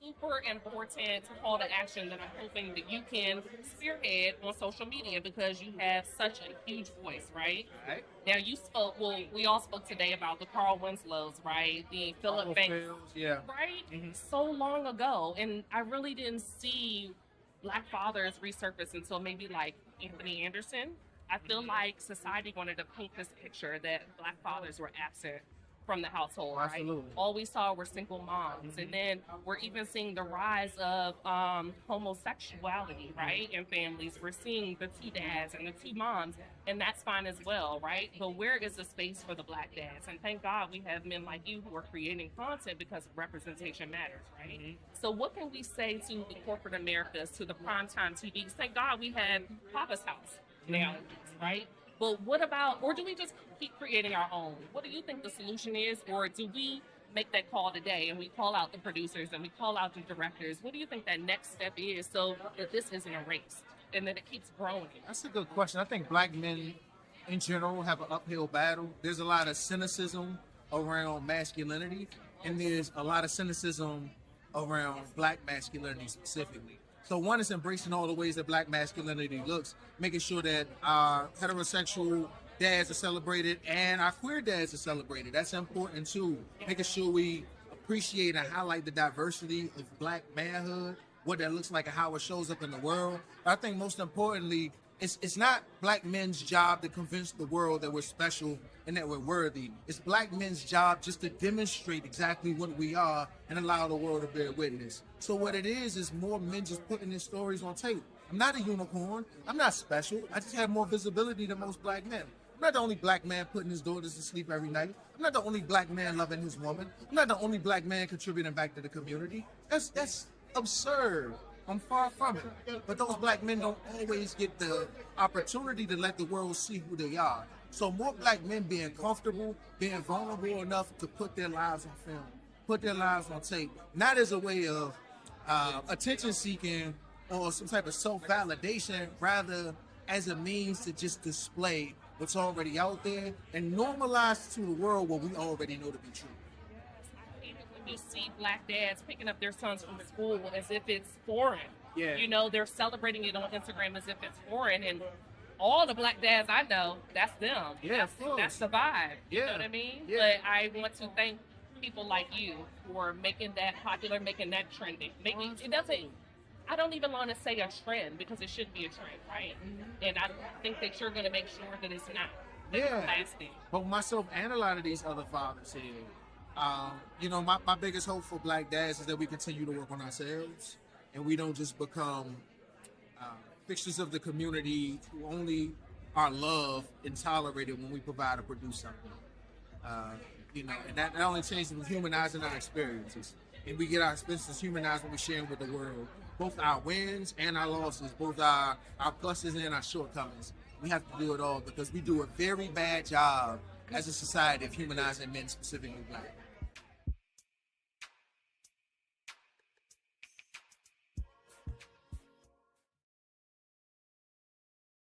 super important call to action that I'm hoping that you can spearhead on social media because you have such a huge voice, right? Right. Now you spoke. Well, we all spoke today about the Carl Winslows, right? The Philip Banks, Yeah. right? Hmm. So long ago, and I really didn't see Black fathers resurface until maybe like Anthony Anderson. I feel like society wanted to paint this picture that Black fathers were absent from the household, right? Absolutely. All we saw were single moms, and then we're even seeing the rise of homosexuality, right, in families. We're seeing the two dads and the two moms, and that's fine as well, right? But where is the space for the Black dads? And thank God we have men like you who are creating content because representation matters, right? So what can we say to the corporate Americas, to the primetime TVs? Thank God we have Papa's House now, right? But what about, or do we just keep creating our own? What do you think the solution is? Or do we make that call today and we call out the producers and we call out the directors? What do you think that next step is so that this isn't erased and that it keeps growing? That's a good question. I think Black men in general have an uphill battle. There's a lot of cynicism around masculinity, and there's a lot of cynicism around Black masculinity specifically. So one is embracing all the ways that Black masculinity looks, making sure that our heterosexual dads are celebrated and our queer dads are celebrated. That's important too. Making sure we appreciate and highlight the diversity of Black manhood, what that looks like and how it shows up in the world. I think most importantly, it's not Black men's job to convince the world that we're special and that we're worthy. It's Black men's job just to demonstrate exactly what we are and allow the world to bear witness. So what it is more men just putting their stories on tape. I'm not a unicorn. I'm not special. I just have more visibility than most Black men. I'm not the only Black man putting his daughters to sleep every night. I'm not the only Black man loving his woman. I'm not the only Black man contributing back to the community. That's absurd. I'm far from it. But those Black men don't always get the opportunity to let the world see who they are. So more Black men being comfortable, being vulnerable enough to put their lives on film, put their lives on tape, not as a way of attention seeking or some type of self-validation, rather as a means to just display what's already out there and normalize to the world what we already know to be true. You see Black dads picking up their sons from school as if it's foreign. Yeah. You know, they're celebrating it on Instagram as if it's foreign. And all the Black dads I know, that's them. Yeah, that's the vibe. You Yeah. know what I mean? Yeah. But I want to thank people like you for making that popular, making that trending. Making it doesn't. I don't even want to say a trend because it should be a trend, right? And I think that you're going to make sure that it's not. That it's lasting. But myself and a lot of these other fathers here, you know, my biggest hope for Black dads is that we continue to work on ourselves and we don't just become fixtures of the community who only are loved and tolerated when we provide or produce something. You know, and that only changes with humanizing our experiences. And we get our experiences humanized when we share them with the world. Both our wins and our losses, both our pluses and our shortcomings. We have to do it all because we do a very bad job as a society of humanizing men, specifically Black.